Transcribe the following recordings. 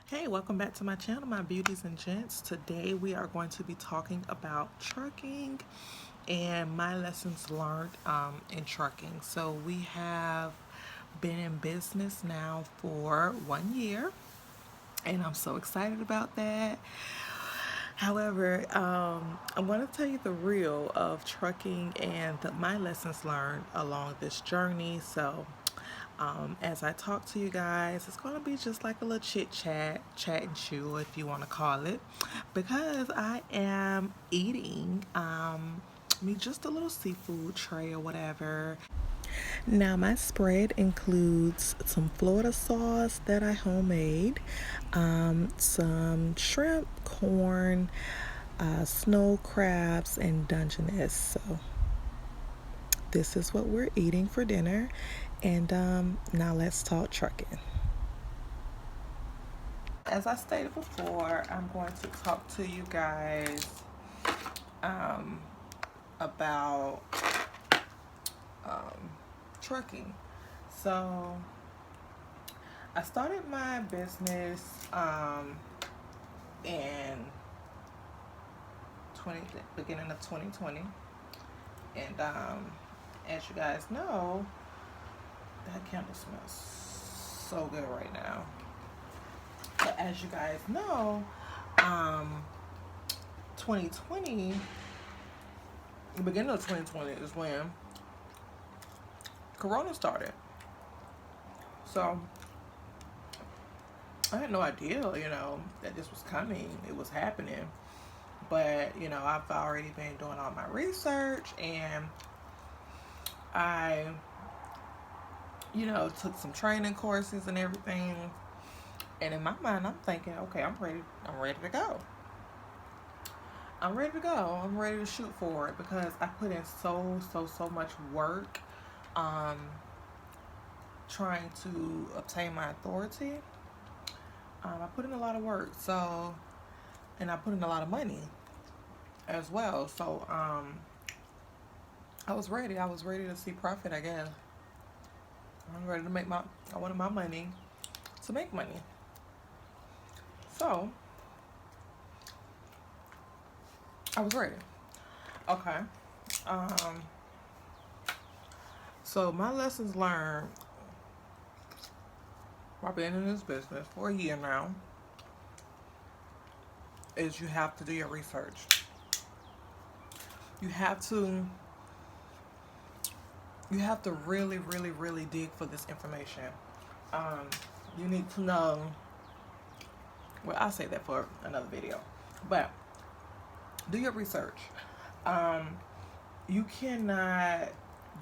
Hey, welcome back to my channel, my beauties and gents. Today we are going to be talking about trucking and my lessons learned in trucking. So we have been in business now for 1 year, and I'm so excited about that. However, I'm going to tell you the real of trucking and my lessons learned along this journey. So, as I talk to you guys, it's going to be just like a little chit chat, chat and chew, if you want to call it, because I am eating me just a little seafood tray or whatever. Now, my spread includes some Florida sauce that I homemade, some shrimp, corn, snow crabs, and Dungeness. So, this is what we're eating for dinner. And now, let's talk trucking. As I stated before, I'm going to talk to you guys um, about trucking. So, I started my business in beginning of 2020, and as you guys know, that candle smells so good right now. But as you guys know, 2020, the beginning of 2020 is when Corona started. So I had no idea, that this was coming. It was happening. But, I've already been doing all my research, and I, took some training courses and everything. And in my mind, I'm thinking, okay, I'm ready to go. I'm ready to go. I'm ready to shoot for it because I put in so much work trying to obtain my authority. I put in a lot of work, and I put in a lot of money as well. So I was ready. I was ready to see profit, I guess. I'm ready to I wanted my money to make money. So I was ready. Okay. So my lessons learned while being in this business for a year now is you have to do your research. You have to really dig for this information. You need to know. Well, I'll say that for another video, but do your research. You cannot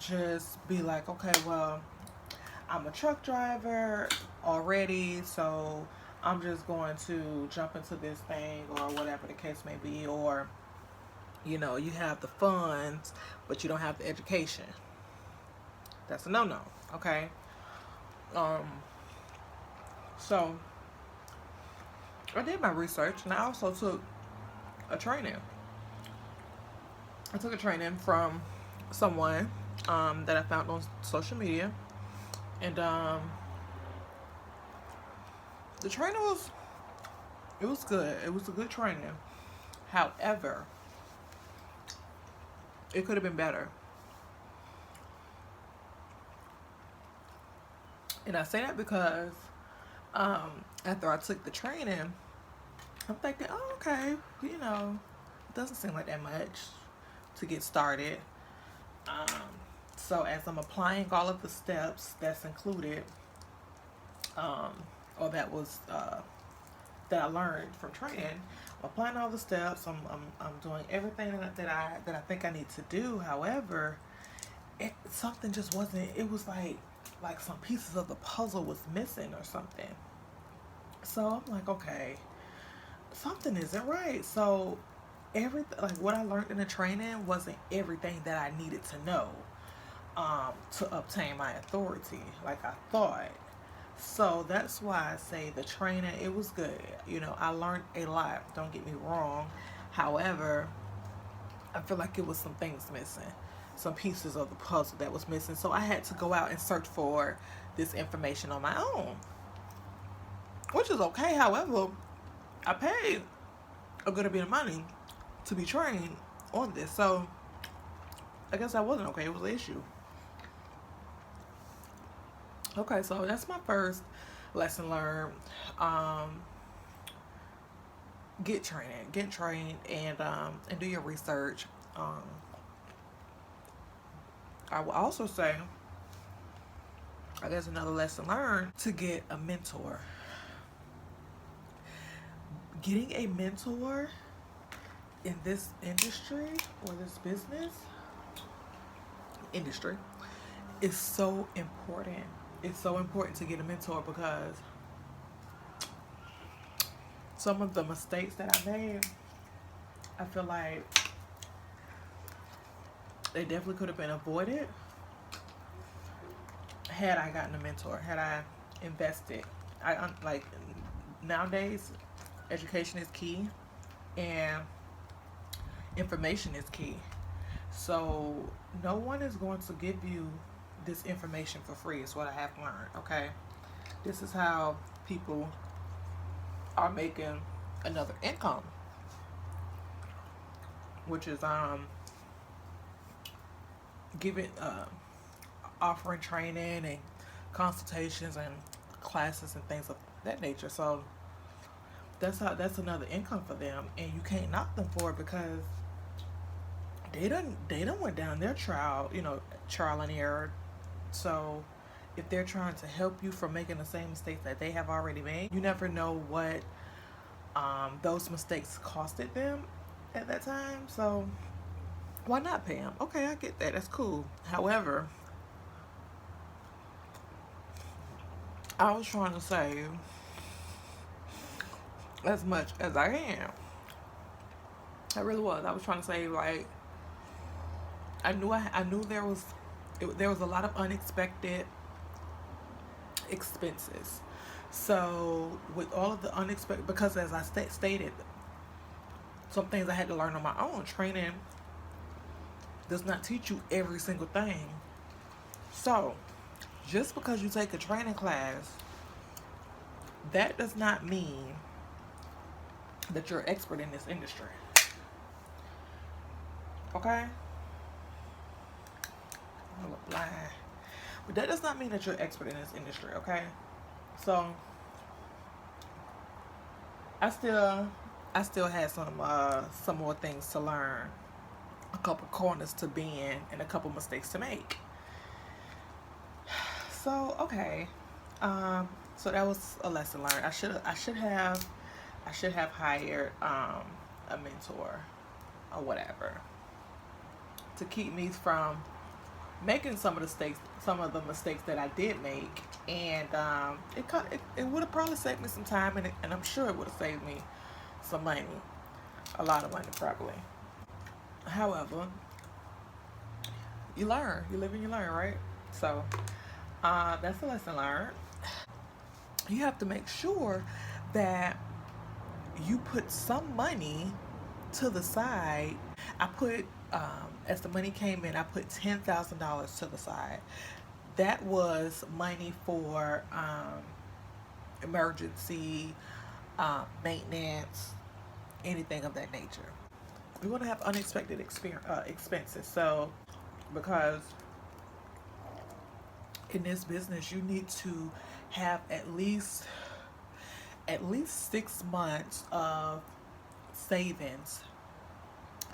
just be like, okay, well, I'm a truck driver already, so I'm just going to jump into this thing, or whatever the case may be, or you have the funds but you don't have the education. That's a no-no. Okay. So I did my research, and I also took a training. I took a training from someone that I found on social media, and the training was good. It was a good training. However, it could have been better. And I say that because after I took the training, I'm thinking, oh, okay, it doesn't seem like that much to get started. So as I'm applying all of the steps that's included, or that I learned from training, I'm applying all the steps. I'm doing everything that I think I need to do. However, something just wasn't. It was like some pieces of the puzzle was missing or something. So I'm like, okay, something isn't right. So everything, like what I learned in the training, wasn't everything that I needed to know to obtain my authority like I thought. So that's why I say the training, it was good. I learned a lot, don't get me wrong. However, I feel like it was some things missing, some pieces of the puzzle that was missing. So I had to go out and search for this information on my own. which is okay. However, I paid a good bit of money to be trained on this, so I guess that wasn't okay. It was an issue. Okay, so that's my first lesson learned. Um, get trained, and do your research. Um, I will also say, I guess another lesson learned, to get a mentor. Getting a mentor in this industry or this business industry is so important. It's so important to get a mentor because some of the mistakes that I made, I feel like they definitely could have been avoided had I gotten a mentor, had I invested. Like nowadays, education is key and information is key. So no one is going to give you this information for free. Is what I have learned. Okay, this is how people are making another income, which is giving offering training and consultations and classes and things of that nature. So that's another income for them, and you can't knock them for it because they done went down their trial and error. So if they're trying to help you from making the same mistakes that they have already made, you never know what those mistakes costed them at that time. So why not pay them? Okay, I get that. That's cool. However, I was trying to save as much as I can. I really was. I was trying to save, like, I knew there was a lot of unexpected expenses. So with all of the unexpected, because as I stated, some things I had to learn on my own. Training does not teach you every single thing. So just because you take a training class, that does not mean that you're an expert in this industry. Okay? I look blind. But that does not mean that you're an expert in this industry, okay? So I still had some more things to learn, a couple corners to bend, and a couple mistakes to make. So okay, so that was a lesson learned. I should have hired a mentor or whatever to keep me from making some of the mistakes that I did make, and it would have probably saved me some time, and I'm sure it would have saved me some money, a lot of money probably. However, you learn, you live and you learn, right? So that's a lesson learned. You have to make sure that you put some money to the side. I put as the money came in, I put $10,000 to the side. That was money for emergency, maintenance, anything of that nature. We want to have unexpected expenses. So, because in this business, you need to have at least 6 months of savings.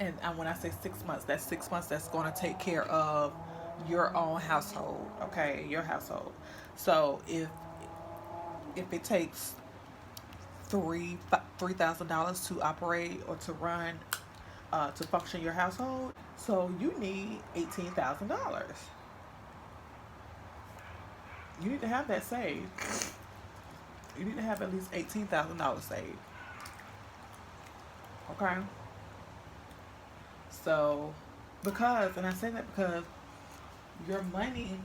And when I say 6 months, that's 6 months that's going to take care of your own household. Okay, your household. So if it takes $3,000 to operate or to run to function your household, so you need $18,000. You need to have that saved. You need to have at least $18,000 saved. Okay. So, and I say that because your money,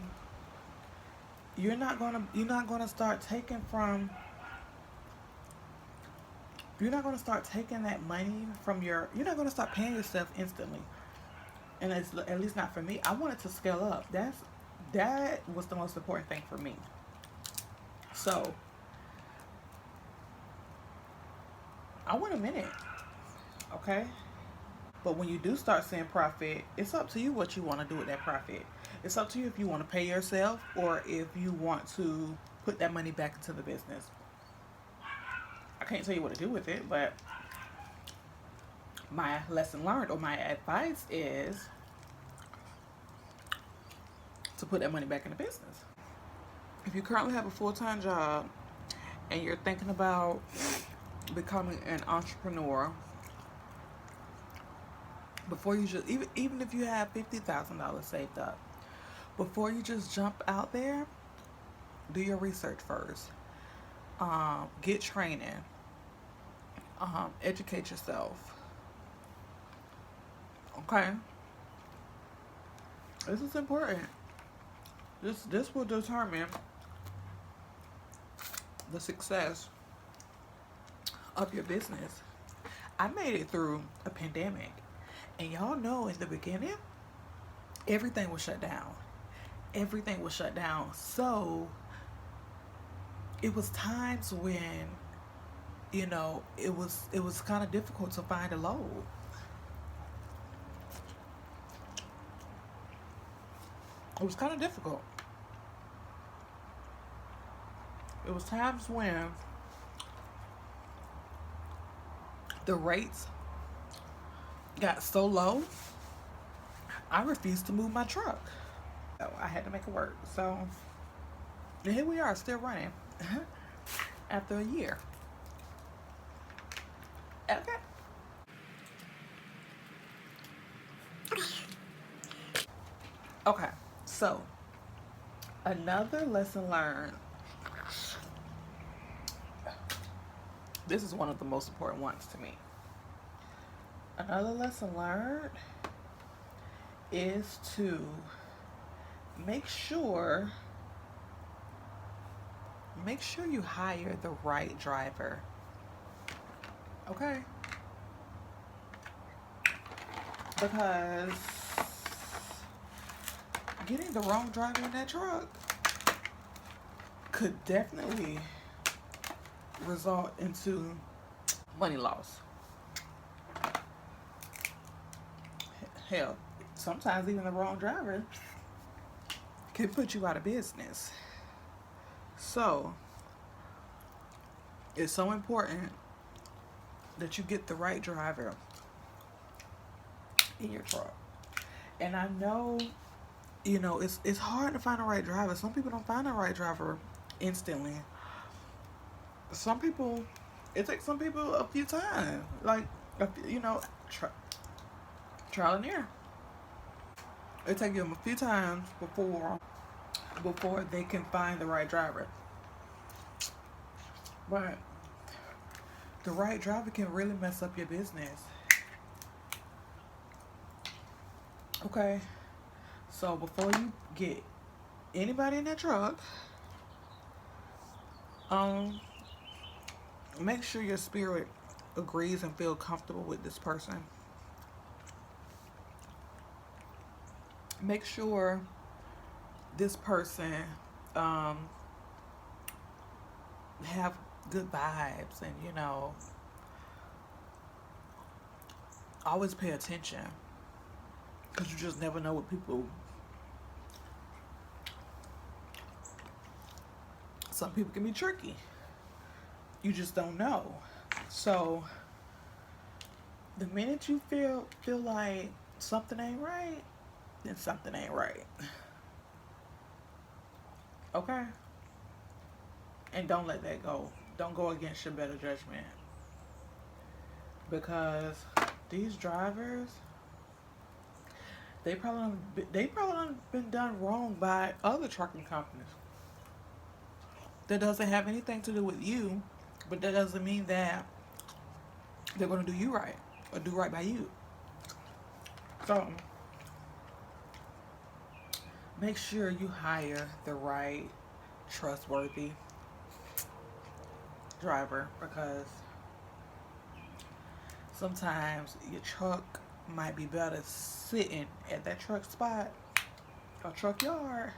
you're not gonna start taking from. You're not gonna start taking that money from your. You're not gonna start paying yourself instantly, and it's at least not for me. I wanted to scale up. That was the most important thing for me. So I went a minute, okay? But when you do start seeing profit, it's up to you what you want to do with that profit. It's up to you if you want to pay yourself or if you want to put that money back into the business. I can't tell you what to do with it, but my lesson learned or my advice is to put that money back in the business. If you currently have a full-time job and you're thinking about becoming an entrepreneur, before you just even if you have $50,000 saved up, before you just jump out there, do your research first. Get training. Educate yourself. Okay, this is important. This will determine the success of your business. I made it through a pandemic, and y'all know in the beginning, everything was shut down. Everything was shut down. So it was times when, it was kind of difficult to find a load. It was kind of difficult. It was times when the rates got so low, I refused to move my truck. So I had to make it work. So here we are, still running after a year. Okay. Okay. So another lesson learned. This is one of the most important ones to me. Another lesson learned is to make sure you hire the right driver. Okay? Because getting the wrong driver in that truck could definitely result into money loss. Hell, sometimes even the wrong driver can put you out of business. So it's so important that you get the right driver in your truck. And I know, it's hard to find the right driver. Some people don't find the right driver instantly. Some people, it takes some people a few times, like, trial and error. It takes them a few times before they can find the right driver. But the right driver can really mess up your business. Okay, so before you get anybody in that truck, make sure your spirit agrees and feel comfortable with this person. Make sure this person have good vibes, and always pay attention, because you just never know what people. Some people can be tricky. You just don't know. So the minute you feel like something ain't right, then something ain't right. Okay? And don't let that go. Don't go against your better judgment. Because these drivers, they probably been done wrong by other trucking companies. That doesn't have anything to do with you, but that doesn't mean that they're going to do you right or do right by you. So make sure you hire the right, trustworthy driver, because sometimes your truck might be better sitting at that truck spot or truck yard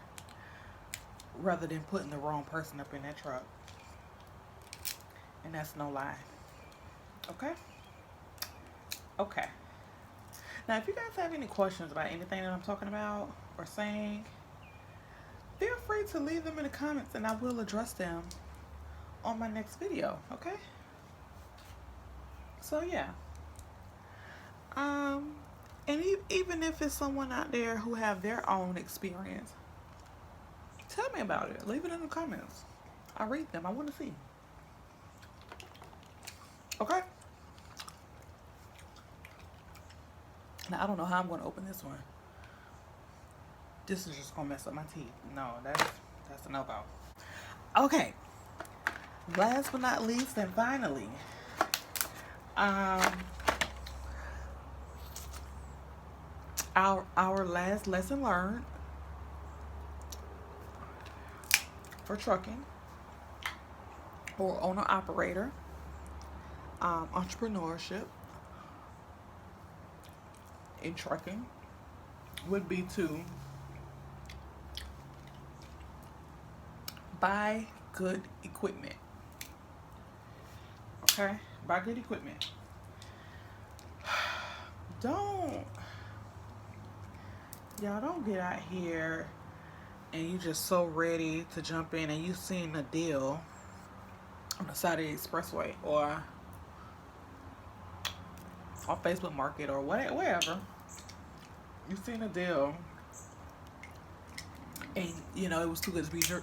rather than putting the wrong person up in that truck. And that's no lie. Okay? Okay. Now, if you guys have any questions about anything that I'm talking about or saying, feel free to leave them in the comments and I will address them on my next video, okay? So, yeah. And even if it's someone out there who have their own experience, tell me about it. Leave it in the comments. I read them. I want to see. Okay? Now, I don't know how I'm going to open this one. This is just going to mess up my teeth. No, that's a no-go. Okay. Last but not least, and finally, our last lesson learned for trucking or owner-operator entrepreneurship in trucking would be to buy good equipment. Okay? Buy good equipment. Y'all don't get out here and you just so ready to jump in and you seen a deal on the side of the expressway or on Facebook Market or wherever. You seen a deal and you know it was too good to be true.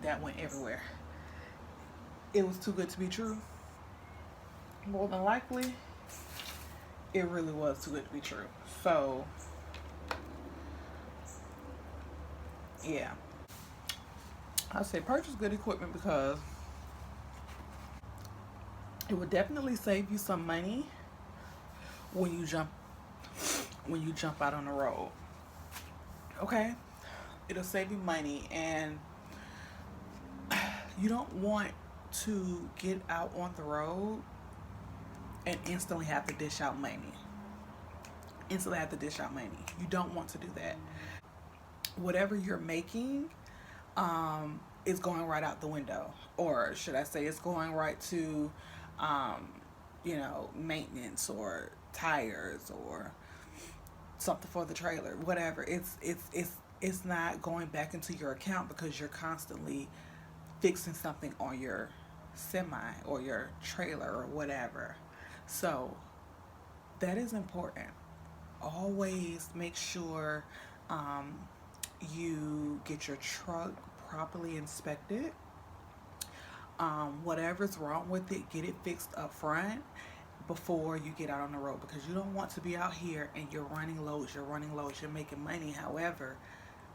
That went everywhere. It was too good to be true. More than likely, it really was too good to be true. So, yeah. I say purchase good equipment because it would definitely save you some money when you jump out on the road. Okay? It'll save you money, and you don't want to get out on the road and instantly have to dish out money. You don't want to do that. Whatever you're making is going right out the window, or should I say it's going right to maintenance or tires or something for the trailer, whatever. It's not going back into your account because you're constantly fixing something on your semi or your trailer or whatever. So that is important. Always make sure you get your truck properly inspected. Whatever's wrong with it, get it fixed up front before you get out on the road, because you don't want to be out here and you're running loads, you're making money. However,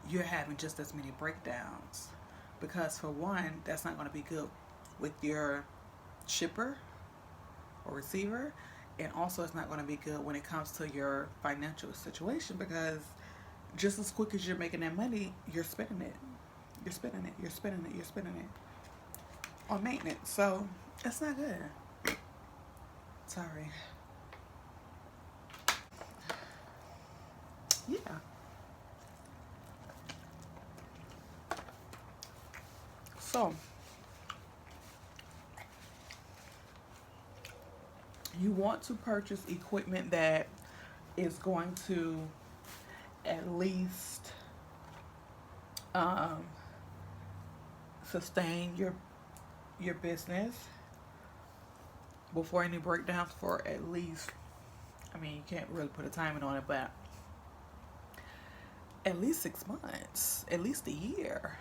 you're having just as many breakdowns, because for one, that's not going to be good with your shipper or receiver, and also it's not going to be good when it comes to your financial situation, because just as quick as you're making that money, you're spending it on maintenance. So it's not good. Sorry. Yeah. So you want to purchase equipment that is going to at least sustain your business before any breakdowns for at least, I mean, you can't really put a timing on it, but at least 6 months, at least a year.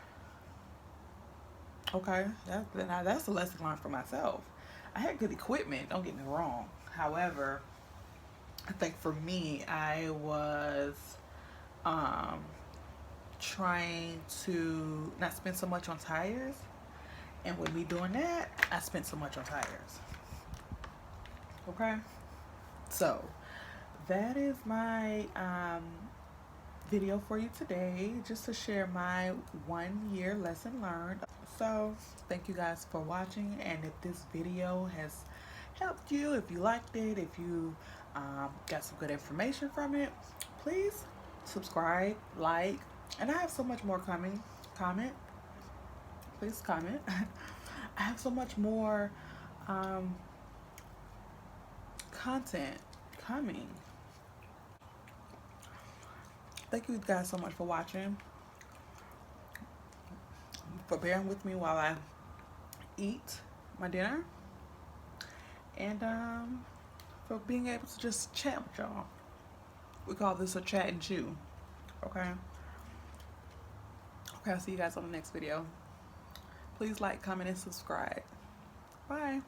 Okay, that's a lesson learned for myself. I had good equipment, don't get me wrong. However, I think for me, I was trying to not spend so much on tires, and with me doing that, I spent so much on tires. Okay, so that is my video for you today, just to share my 1 year lesson learned. So thank you guys for watching, and if this video has helped you, if you liked it, if you got some good information from it, please subscribe, like, and I have so much more coming. Comment, please comment. I have so much more um, content coming. Thank you guys so much for watching, for bearing with me while I eat my dinner, and for being able to just chat with y'all. We call this a chat and chew. Okay. Okay, I'll see you guys on the next video. Please like, comment, and subscribe. Bye.